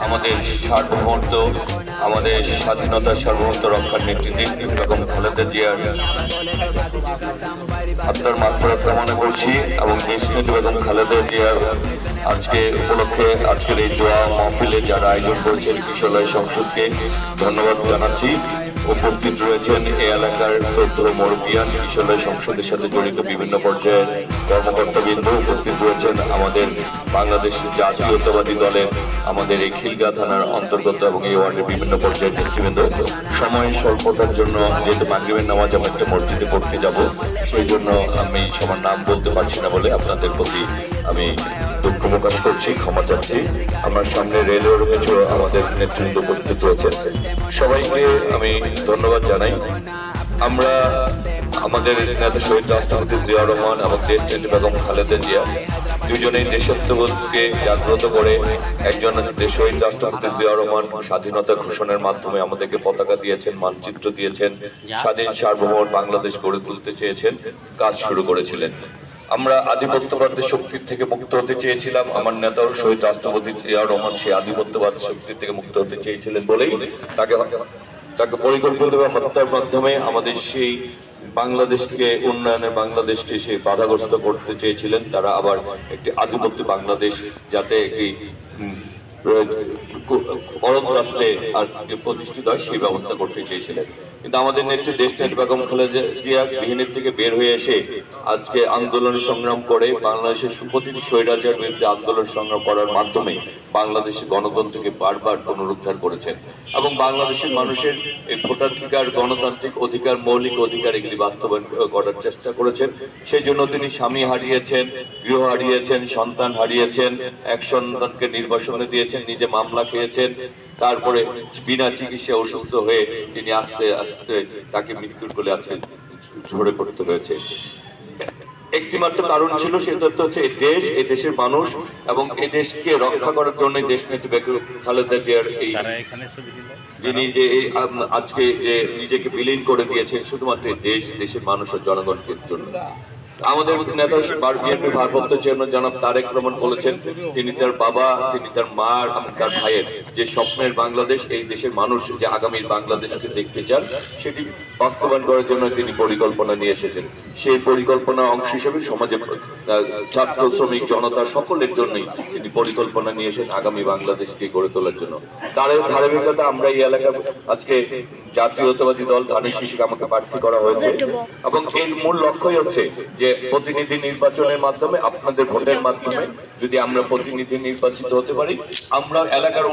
আমাদের সার্বভৌমত্ব, আমাদের স্বাধীনতার সার্বভৌমত্ব রক্ষার নেতৃত্বে বেগম খালেদা জিয়ার আত্মার মাগফিরাত কামনা করছি এবং দেশনেত্রী বেগম খালেদা জিয়ার আজকে উপলক্ষে আজকের এই দোয়া মাহফিলে যারা আয়োজন করেছেন কিশোরগঞ্জ সংসদকে ধন্যবাদ জানাচ্ছি। উপস্থিত রয়েছেন এই এলাকার শ্রদ্ধেয় মুরব্বিয়ান, কিশোরগঞ্জ সংসদের সাথে জড়িত বিভিন্ন পর্যায়ের কর্মকর্তাবৃন্দ, উপস্থিত রয়েছেন আমাদের বাংলাদেশ জাতীয়তাবাদী দলের আমাদের এই খিলগা থানার অন্তর্গত এবং এই ওয়ার্ডের বিভিন্ন পর্যায়ের নেতৃবৃন্দ। সময় স্বল্পতার জন্য যেহেতু মাগরিবের নামাজ আমি একটা মসজিদে পড়তে যাব, সেই জন্য আমি সবার নাম বলতে পারছি না বলে আপনাদের প্রতি আমি দুঃখ প্রকাশ করছি, ক্ষমা চাচ্ছি। আমার সামনে রেলের কিছু আমাদের নেতৃবৃন্দ উপস্থিত রয়েছেন, সবাইকে আমি ধন্যবাদ জানাই। আমরা আমাদের নেতা শহীদ রাষ্ট্রপতি জিয়াউর রহমান এবং দেশনেত্রী বেগম খালেদা জিয়া দুজনেই দেশাত্মবোধকে জাগ্রত করে, একজন শহীদ রাষ্ট্রপতি জিয়াউর রহমান স্বাধীনতা ঘোষণার মাধ্যমে আমাদেরকে পতাকা দিয়েছেন, মানচিত্র দিয়েছেন, স্বাধীন সার্বভৌম বাংলাদেশ গড়ে তুলতে চেয়েছেন, কাজ শুরু করেছিলেন। আমরা আধিপত্যবাদের শক্তির থেকে মুক্ত হতে চেয়েছিলাম। আমার নেতাও শহীদ রাষ্ট্রপতি জিয়াউর রহমান সেই আধিপত্যবাদ শক্তির থেকে মুক্ত হতে চেয়েছিলেন বলেই তাকে পরিকল্পিতভাবে হত্যার মাধ্যমে আমাদের সেই বাংলাদেশকে উন্নয়নের বাংলাদেশকে সেই বাধাগ্রস্ত করতে চেয়েছিলেন। তারা আবার একটি আধিপত্য বাংলাদেশ যাতে একটি বড় রাষ্ট্রে প্রতিষ্ঠিত হয় সেই ব্যবস্থা করতে চেয়েছিলেন। কিন্তু আমাদের নেত্রী দেশনেত্রী বেগম খালেদা জিয়া গৃহিণীর থেকে বের হয়ে এসে আজকে আন্দোলন সংগ্রাম করে বাংলাদেশের সুপ্রতিটি স্বৈরাচার বিরুদ্ধে আন্দোলন সংগ্রাম করার মাধ্যমে বাংলাদেশের গণতন্ত্রকে বারবার পুনরুদ্ধার করেছেন এবং বাংলাদেশের মানুষের এই ভোটাধিকার, গণতান্ত্রিক অধিকার, মৌলিক অধিকার এগুলি বাস্তবায়ন করার চেষ্টা করেছেন। সেই জন্য তিনি স্বামী হারিয়েছেন, গৃহ হারিয়েছেন, সন্তান হারিয়েছেন, এক সন্তানকে নির্বাসনে দিয়েছেন, নিজে মামলা খেয়েছেন, তারপরে বিনা চিকিৎসা অসুস্থ হয়ে তিনি আস্তে আস্তে তাকে মৃত্যুর কোলে আজকে ঝরে পড়তে হয়েছে। একটি মাত্র কারণ ছিল, সেটা হচ্ছে এই দেশ, এই দেশের মানুষ এবং এই দেশকে রক্ষা করার জন্য দেশনেত্রী বেগম খালেদা জিয়ার এই যিনি যে আজকে যে নিজেকে বিলীন করে দিয়েছেন শুধুমাত্র দেশ, দেশের মানুষ ও জনগণের জন্য। আমাদের নেতা বিএনপি ভারপ্রাপ্ত চেয়ারম্যান জনাব তারেক রহমান বলেছেন তিনি তার বাবা, তিনি তার মা, তার ভাইয়ের যে স্বপ্নের বাংলাদেশ, এই দেশের মানুষ যে আগামীর বাংলাদেশকে দেখতে চান সেটি বাস্তবায়ন করার জন্য তিনি পরিকল্পনা নিয়ে এসেছেন। সেই পরিকল্পনার অংশ হিসেবে সমাজে ছাত্র, শ্রমিক, জনতা সকলের জন্যই তিনি পরিকল্পনা নিয়ে এসেছেন আগামী বাংলাদেশকে গড়ে তোলার জন্য। তার ধারাবাহিকতা আমরা এই এলাকায় আজকে জাতীয়তাবাদী দল ধানের শীষকে আমাকে প্রার্থী করা হয়েছে এবং এর মূল লক্ষ্যই হচ্ছে যে প্রতিনিধি নির্বাচনের মাধ্যমে, আপনাদের ভোটের মাধ্যমে যদি আমরা প্রতিনিধি নির্বাচিত হতে পারি, আমরা এলাকার